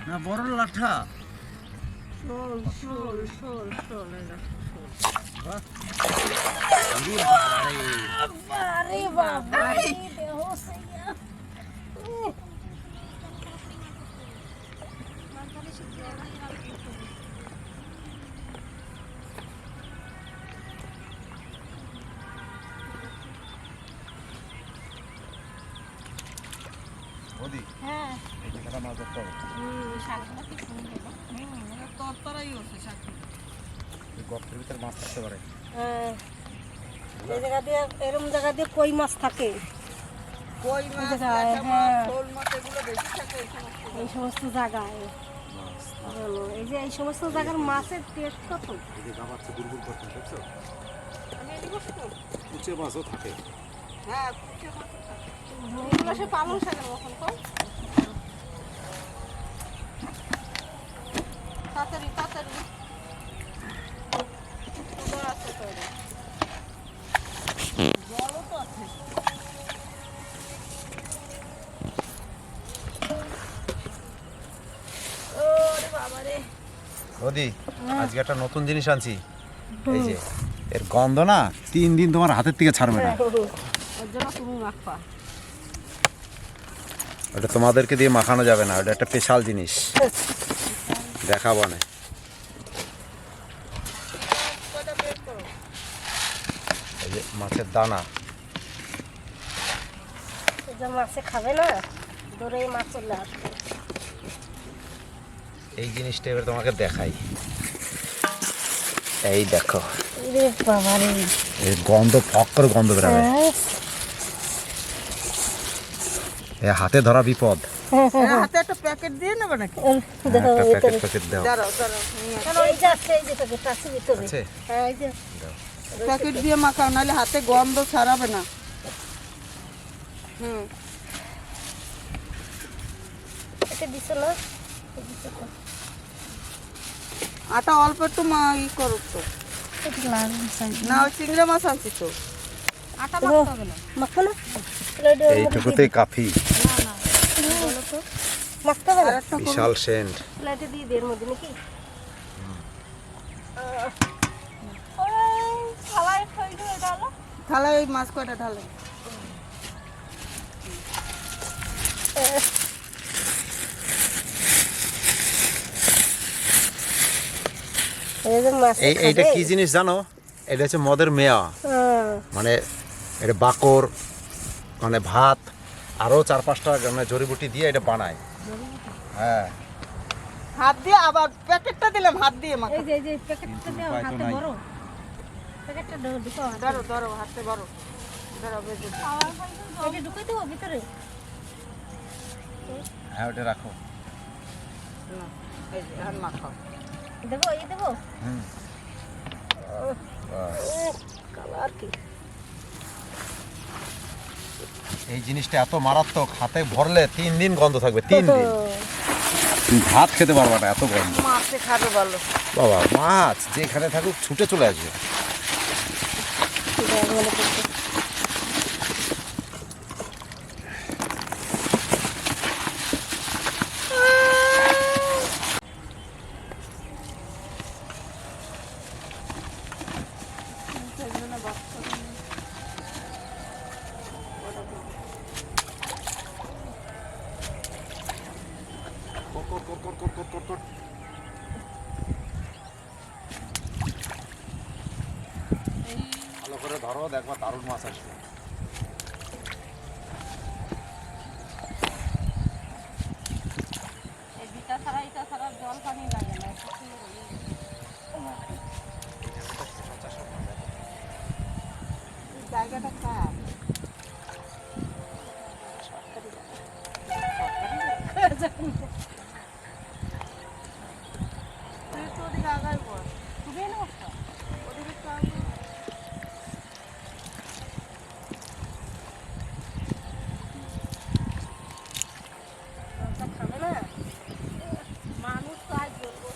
না বড় লাঠা। শোল শোল শোল শোল আরে বাবা দেহ সাইয়া ওদি হ্যাঁ এই জায়গাটা মাছ ধরতে হবে। শাকগুলো কি সুন্দর তরতরাই হচ্ছে শাকগুলো এই গর্তের ভিতরে মাছ থাকতে পারে। এই জায়গা দিয়ে এরকম জায়গা দিয়ে কই মাছ থাকে, কই মাছ, জায়গায়, ল্যাঠা মাছ, হ্যাঁ। শোল মাছ এগুলো বেশি থাকে এই সমস্ত এই সমস্ত জায়গায়। এই যে এই সমস্ত জায়গার মাছের টেস্ট কত। এই যে গাবাচ্ছে গুলগুল করতে দেখছো? আমি এটি বসবো। কুচে মাছও থাকে। হ্যাঁ কুচে মাছও থাকে। এগুলো সে পালং শাকের মতন কই তাড়াতাড়ি তাড়াতাড়ি খবর আছে তো এর। জলও তো আছে। ওরে বাবা রে, ওদি আজকে একটা নতুন জিনিস আনছি। এই যে এর গন্ধ না 3 দিন তোমার হাতের থেকে ছাড়বে না। ওর জন্য তুমি মাখবা। ওটা তোমাদেরকে দিয়ে মাখানো যাবে না, ওটা একটা স্পেশাল জিনিস, দেখাবো না। কয়টা বের করো। এই যে মাছের দানা, এই যে মাছে খাবে না দৌড়ে মাছ চলে আসবে। এই জিনিসটা এবার তোমাকে দেখাই। এই দেখো রে বাবা রে, এর গন্ধ ফক করে গন্ধ বেরোবে। এ হাতে ধরা বিপদ। এর হাতে একটা প্যাকেট দিয়ে নেবে নাকি? দেখো একটা ভিতরে প্যাকেট দাও। দাঁড়াও দাঁড়াও নিয়ে আসি। কেন এই যে আছে, এই যে প্যাকেট আছে ভিতরে। আছে? হ্যাঁ এই যে প্যাকেট দিয়ে মাখাও, নাহলে হাতে গন্ধ ছাড়াবে না। হুম এটা দিছো না? এই দিছো তো। আটা অল্প একটু ই করো তো। এটা লাগবে সাইড। না ওই চিংড়ি মাছ আনছি তো। আটা মাখতে হবে না। মাখো না? তাহলে এটা ওর মধ্যে এইটুকুতেই কাফি। দিয়ে বলো তো। মাখতে হবে আর না? একটা বিশাল সেন্ট। তাহলে এটা দিয়ে দে এর মধ্যে নাকি? থালায় থই দাও এটা হলো। থালায় ওই মাছ কয়টা ঢালে। এই যে মাছ এইটা কি জিনিস জানো? এটা হচ্ছে মদের মেয়া, মানে এটা বাকর, মানে ভাত আরও 4-5টা মানে জড়িবুটি দিয়ে এটা বানায়। হ্যাঁ হাত দিয়ে আবার প্যাকেটটা দিলাম হাত দিয়ে মাখা। এই যে প্যাকেটটা দাও উপায় তো হাতে নাই। বড় প্যাকেটটা ঢুকাও হাতে। ধরো ধরো হাতে ধরো ধরো বেঁধে দাও। এটা ঢুকাই দেবো ভিতরে। হ্যাঁ ওটা রাখো। না, এই যে আর মাখাও। দেবো এই দেবো হুম কালার কি এই জিনিসটা এত মারাত্মক, হাতে ভরলে 3 দিন গন্ধ থাকবে। 3 দিন তুমি ভাত খেতে পারবা না, এত গন্ধ। মাছে খাবে ভালো। বাবা মাছ যেখানে থাকুক ছুটে চলে আসবে। ভালো করে ধরো, দেখবা দারুণ মাছ আসবে। এই বিটা ছাড়া এটা ছাড়া জল পানি লাগে না। জায়গাটা খারাপ। তুই তো ওদিকে আগাই বল। খুবই নষ্ট। ওদিকে তো আগাই। জলটা খাবে না মানুষ তো আজ বলবো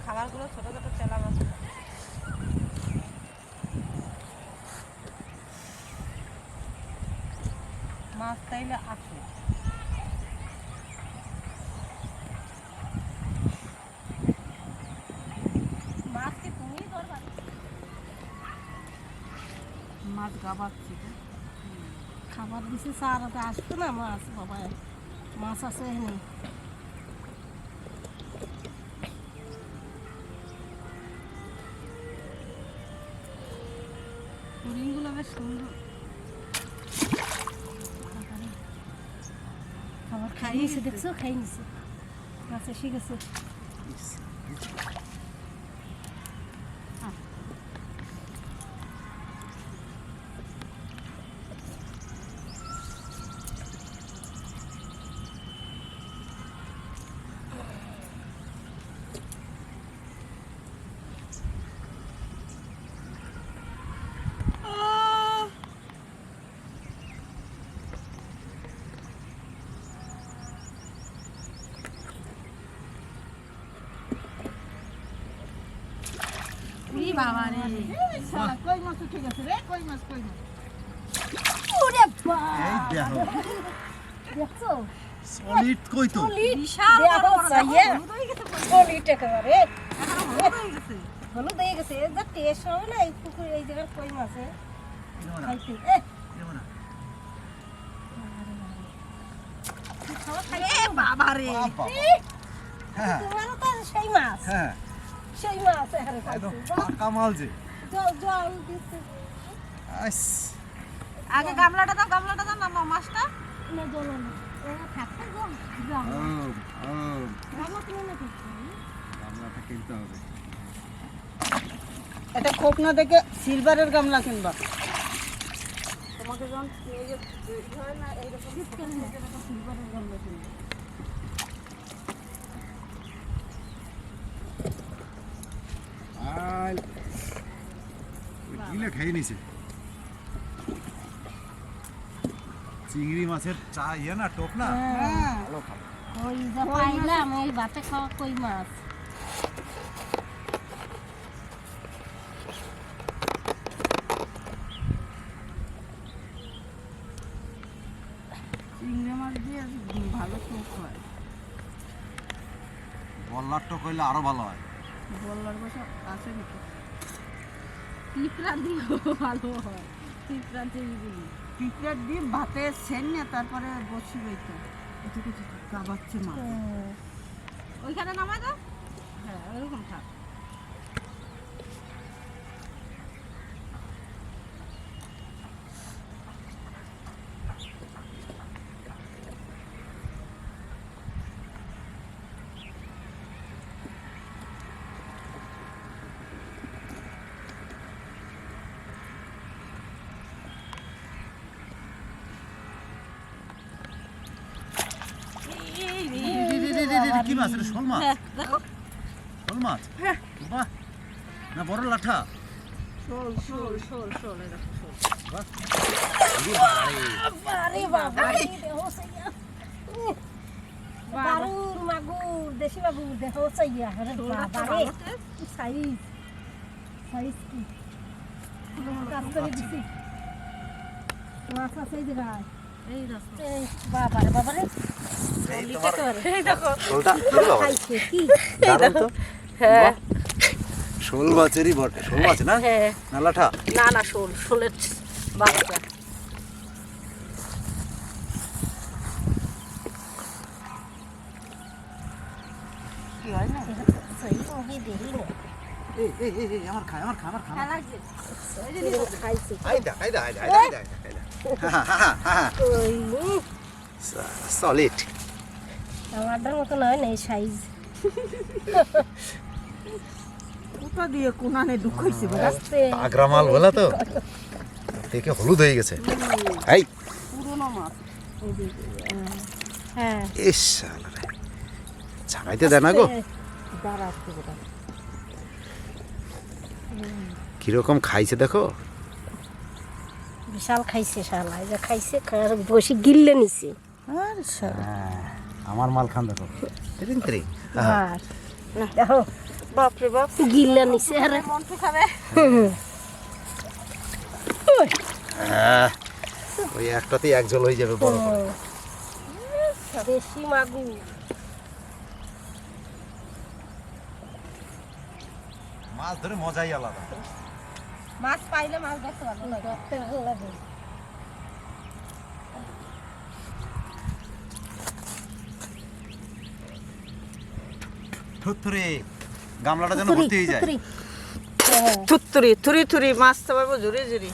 খাবারগুলো ছোট ছোট চেলা মাছ মাছ তাইলে আছে মাছ কি তুমি ধরবা? মাছ গাবাচ্ছি খাবার দিছে সারাতে আসতো না মাছ বাবা, মাছ আছে এখানে। হরিণগুলো বেশ সুন্দর, খাবার খাই নিছে, দেখছো খাই নিছে, মাছ এসে গেছে। বাবা রে কই মাছ উঠে গেছে রে, কই মাছ ওরে বাবা, এই দেখো দেখছো সলিড কই তো বিশাল বড় বড় চাইয়া সলিড একেবারে হয়ে গেছে হলুদ হয়ে গেছে। যা টেস্ট হবে না এই পুকুর, এই জায়গার কই মাছে খাইতে। বাবা রে হ্যাঁ তোমারও তো সেই মাছ, হ্যাঁ সেই মাছ এখানে একদম খাইছে। পাকা মাল যে জল দিচ্ছে আইস আগে গামলাটা দাও না মাছটা না, জল না ওরা থাকতে জল জল রামা তুমি না করছো গামলাটা কিনতে হবে। এটা খোপ না দেখে সিলভারের গামলা কিনবা। তোমাকে যখন এই যে হয় না এইরকম সিলভারের গামলা কিনবা। আই গিলে খাই নিছে চিংড়ি মাছের চা ইয়ে না টোপ না হ্যাঁ ভালো খাবো। ওই যা পাইলাম এই ভাতে খাওয়া কই মাছ। চিংড়ি মাছ দিয়ে ভালো টক হয়। বল্লার টোপ হইলে আরো ভালো হয়। বললার বসে আছে নাকি পিঁপড়া দিয়েও ভালো হয়। পিঁপড়া যেগুলি পিঁপড়া দিয়ে ভাতে সেন না তারপরে বসি বইতো একটু কিছু গাবাচ্ছে মাছ ওইখানে নামাই দাও। হ্যাঁ ওইরকম থাক। কি মাছ এটা? শোল মাছ? দেখো শোল মাছ? বাহ না বড় লাঠা। শোল শোল শোল শোল এরকম শোল। বাহ আরে বাবা রে, দেহ সাইয়া বারুর মাগুর, দেশি মাগুর দেহ সাইয়া। আরে বাবা রে, সাইজ সাইজ কি কাজ করে দিছি মাছ আছে এই জায়গায়। এই রাস্তা এই বাবা রে বাবা রে, এই দেখো শোলটা কি বাবা? খাইছে কি দারুণ তো। হ্যাঁ বাহ, শোল মাছেরই বটে। শোল মাছ না হ্যাঁ না লাঠা? না না শোল শোলের বাচ্চা কি হয় না সহি মুভি দেখি না এই এই এই এই, আমার খা আমার খা আমার খা। খাইছে আইদা আইদা আইদা আইদা আইদা ওই সলিড। আমাদের মতো নয় না এই সাইজ। কোথা দিয়ে কোনানে ঢুকাইছে বড় আস্তে আগ্রা মাল বলা তো দেখে হলুদ হয়ে গেছে। এই পুরনো মাছ হ্যাঁ ইস শালা রে, ছাড়াইতে দেয় না গো। দাঁড়াচ্ছে বড় কিরকম খাইছে দেখো। বিশাল খাইছে শালা, এই যে খাইছে বসে গিললে নিছে। আর শালা আমার মাল খান দেখো। তিরিং তিরিং। আর দেখো বাপরে বাপ, গিল্লা নিচে আরে মন্টু খাবে। ওই একটাতেই এক জল হয়ে যাবে বড় করে। দেশি মাগুর মাছ ধরে মজাই আলাদা। মাছ পাইলে মাছ ধরতে ভালো লাগে। দেখতে ভালো লাগে। থুরথুরে গামলাটা যেন ভর্তি হয়ে যায়। থুতরি। হ্যাঁ, থুতরি থুরি থুরি মাছ তো পাবো ঝুরি ঝুরি।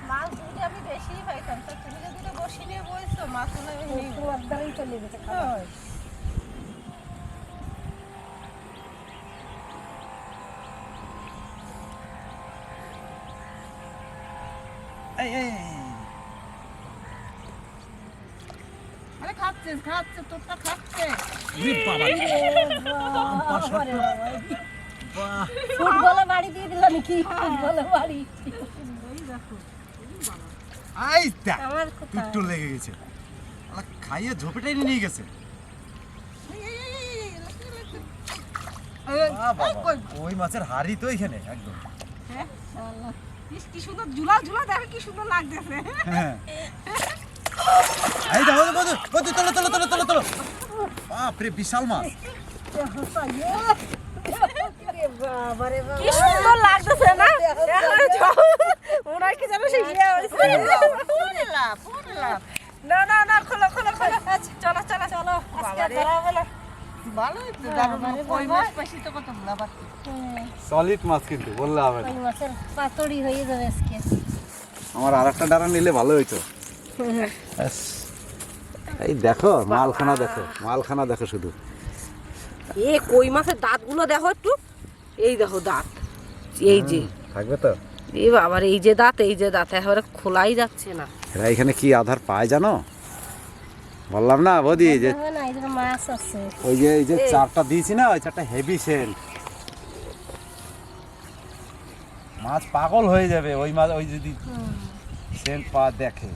মাছ যদি আমি বেশি পাইতাম, তো তুমি যদি এটা বসি নিয়ে বইছো মাছ মনে হয় নেই। তোমার দ্বারাই চলে গেছে খাবার। হয়। এই এই আরে খাচ্ছে খাচ্ছে, তোরটা খাচ্ছে। বাবারে বাবা। ফুটবলে বাড়ি দিয়ে দিল নাকি? ফুটবলে বাড়ি। এই দেখো, আইতা আমার কোথায়? পিট্টু লেগে গেছে। আলা খাইয়ে ঝোপেটাই নিয়ে গেছে। ওই মাছের হাড়ি তো এখানে একদম। হ্যাঁ, কি সুন্দর ঝুলা ঝুলা, দেখো কি সুন্দর লাগতেছে। হ্যাঁ এই দেখো বন্ধু বন্ধু তোলো তোলো তোলো তোলো তোলো। বাপরে বিশাল মাছ। বাবারে বাবা। কি সুন্দর লাগতেছে না? মনে হয় কি যেন সেই ইয়ে হয়েছে। না না না, খোলো খোলো খোলো। চলো চলো চলো, আজকে ধরা বলো। ভালো হইতো, দারুণ কই মাছ পাইছি তো কতগুলা বাকি। সলিড মাছ কিন্তু বললে হবে না। ওই মাছের পাতড়ি হয়ে যাবে আজকে। আমার আরেকটা ডারা নিলে ভালো হইতো। এই দেখো মালখানা দেখো, মালখানা দেখো শুধু। এ কই মাছের দাঁতগুলো দেখো একটু, এই দেখো দাঁত, এই যে থাকবে তো। এই বাবার এই যে দাঁত, এই যে দাঁত একেবারে খোলাই যাচ্ছে না। এরা এখানে কি আধার পায় জানো? বললাম না বৌদি যে হবে না, এই যে মাছ আছে। ওই যে এই যে চারটা দিয়েছি না, ওই চারটা হেভি সেন্ট। মাছ পাগল হয়ে যাবে ওই মাছ, ওই যদি সেন্ট পা দেখে।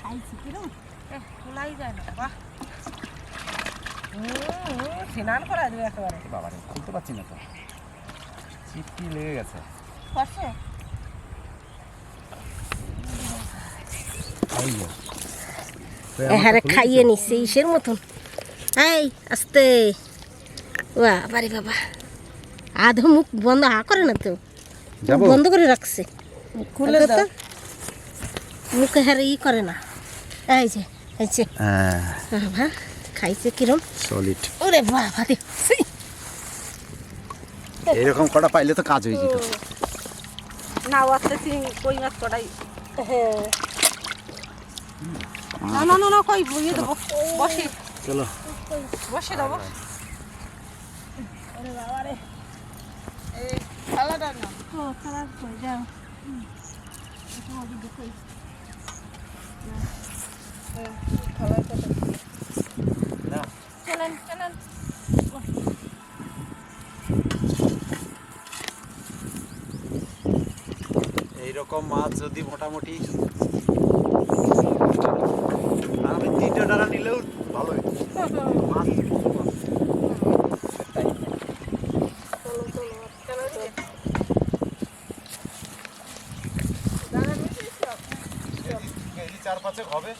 খাইছি কিরম? খোলাই যায় না বাবা। স্নান করা দেবে একেবারে। বাবারে খুলতে পারছি না তো, চিপটি লেগে গেছে। কষ্ট ওই যে। এহারে খাইয়ে নিচ্ছে ইসের মতন। এই আস্তে। বাবারে বাবা, আধো মুখ বন্ধ করে না তো, যাবো? বন্ধ করে রাখছে। খুলে দেখো তো, দাও। মুখে হারে করে না। এই যে এই যে হ্যাঁ বাবা খাইছে কিরম। সলিড। ওরে বাবা দেখছি। এরকম কটা পাইলে তো কাজ হয়ে যেত। না ওয়াতে কই মাছ কটাই। হ্যাঁ না না না না, কই বইয়ে দেবো, বসি চলো বসে দেবো। ওরে বাবা রে। এই থালাটা না, ও খারাপ হয়ে যাও। থালাটা না চলেন চলেন। এইরকম মাছ যদি মোটামুটি আমি 3টে ডারা নিলেও ভালো হতো। মাছ কেজি 4-5 হবে।